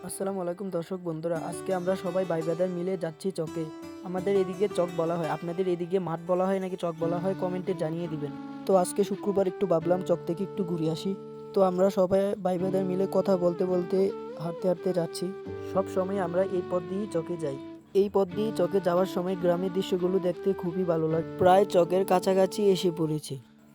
আসসালামু আলাইকুম দর্শক বন্ধুরা, আজকে আমরা সবাই ভাই ব্রাদার মিলে যাচ্ছি চকে। আমাদের এদিকে চক বলা হয়, আপনাদের এদিকে মাঠ বলা হয় নাকি চক বলা হয় কমেন্টে জানিয়ে দিবেন। তো আজকে শুক্রবার একটু ভাবলাম চক থেকে একটু ঘুরে আসি। তো আমরা সবাই ভাই ব্রাদার মিলে কথা বলতে বলতে হাঁটতে হাঁটতে যাচ্ছি। সব সময় আমরা এই পথ দিয়েই চকে যাই। এই পথ দিয়ে চকে যাওয়ার সময় গ্রামের দৃশ্যগুলো দেখতে খুবই ভালো লাগে। প্রায় চকের কাছাকাছি এসে পড়েছি।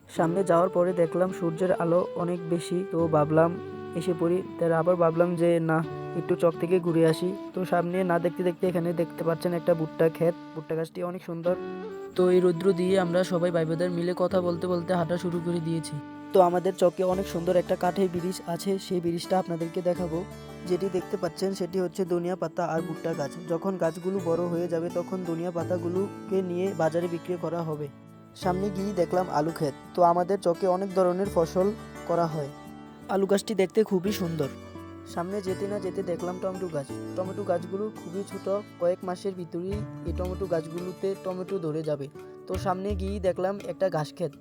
সামনে যাওয়ার পরে দেখলাম সূর্যের আলো অনেক বেশি, তো ভাবলাম এসে পড়ি। তার আবার ভাবলাম যে না, একটু চক থেকে ঘুরে আসি। তো সামনে না দেখতে দেখতে এখানে দেখতে পাচ্ছেন একটা ভুট্টা ক্ষেত। ভুট্টা গাছটি অনেক সুন্দর। তো এই রৌদ্র দিয়ে আমরা সবাই ভাই ব্রাদার মিলে কথা বলতে বলতে হাঁটা শুরু করে দিয়েছি। তো আমাদের চকে অনেক সুন্দর একটা কাঠের ব্রিজ আছে, সেই ব্রিজটা আপনাদেরকে দেখাবো। যেটি দেখতে পাচ্ছেন সেটি হচ্ছে ধনিয়া পাতা আর ভুট্টা গাছ। যখন গাছগুলো বড় হয়ে যাবে তখন ধনিয়া পাতাগুলোকে নিয়ে বাজারে বিক্রি করা হবে। সামনে গিয়ে দেখলাম আলু ক্ষেত। তো আমাদের চকে অনেক ধরনের ফসল করা হয়। আলু গাছটি দেখতে খুবই সুন্দর। সামনে যেতে না যেতে দেখলাম টমেটো গাছ। টমেটো গাছগুলো খুবই ছোট, কয়েক মাসের ভিতরেই এই টমেটো গাছগুলোতে টমেটো ধরে যাবে। তো সামনে গিয়ে দেখলাম একটা ঘাস ক্ষেত।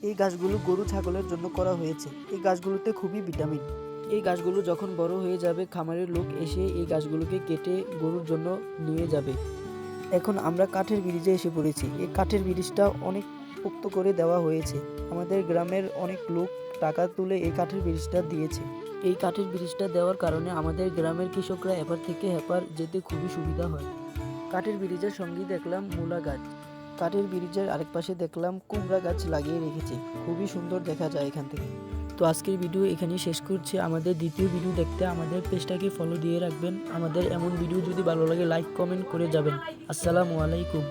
এই গাছগুলো গরু ছাগলের জন্য করা হয়েছে। এই গাছগুলোতে খুবই ভিটামিন। এই গাছগুলো যখন বড় হয়ে যাবে খামারের লোক এসে এই গাছগুলোকে কেটে গরুর জন্য নিয়ে যাবে। এখন আমরা কাঠের ব্রিজে এসে পড়েছি। এই কাঠের ব্রিজটা অনেক পোক্ত করে দেওয়া হয়েছে। আমাদের গ্রামের অনেক লোক টাকা তুলে এই কাঠের ব্রিজটা দিয়েছে। এই কাঠের ব্রিজটা দেওয়ার কারণে আমাদের গ্রামের কৃষকরা এপার থেকে হেপার যেতে খুবই সুবিধা হয়। কাঠের ব্রিজের সঙ্গেই দেখলাম মূলা গাছ। কাঠের ব্রিজের আরেক পাশে দেখলাম কুমড়া গাছ লাগিয়ে রেখেছে। খুবই সুন্দর দেখা যায় এখান থেকে। তো আজকের ভিডিও এখানেই শেষ করছি। আমাদের দ্বিতীয় ভিডিও দেখতে আমাদের পেজটাকে ফলো দিয়ে রাখবেন। আমাদের এমন ভিডিও যদি ভালো লাগে লাইক কমেন্ট করে যাবেন। আসসালামু আলাইকুম।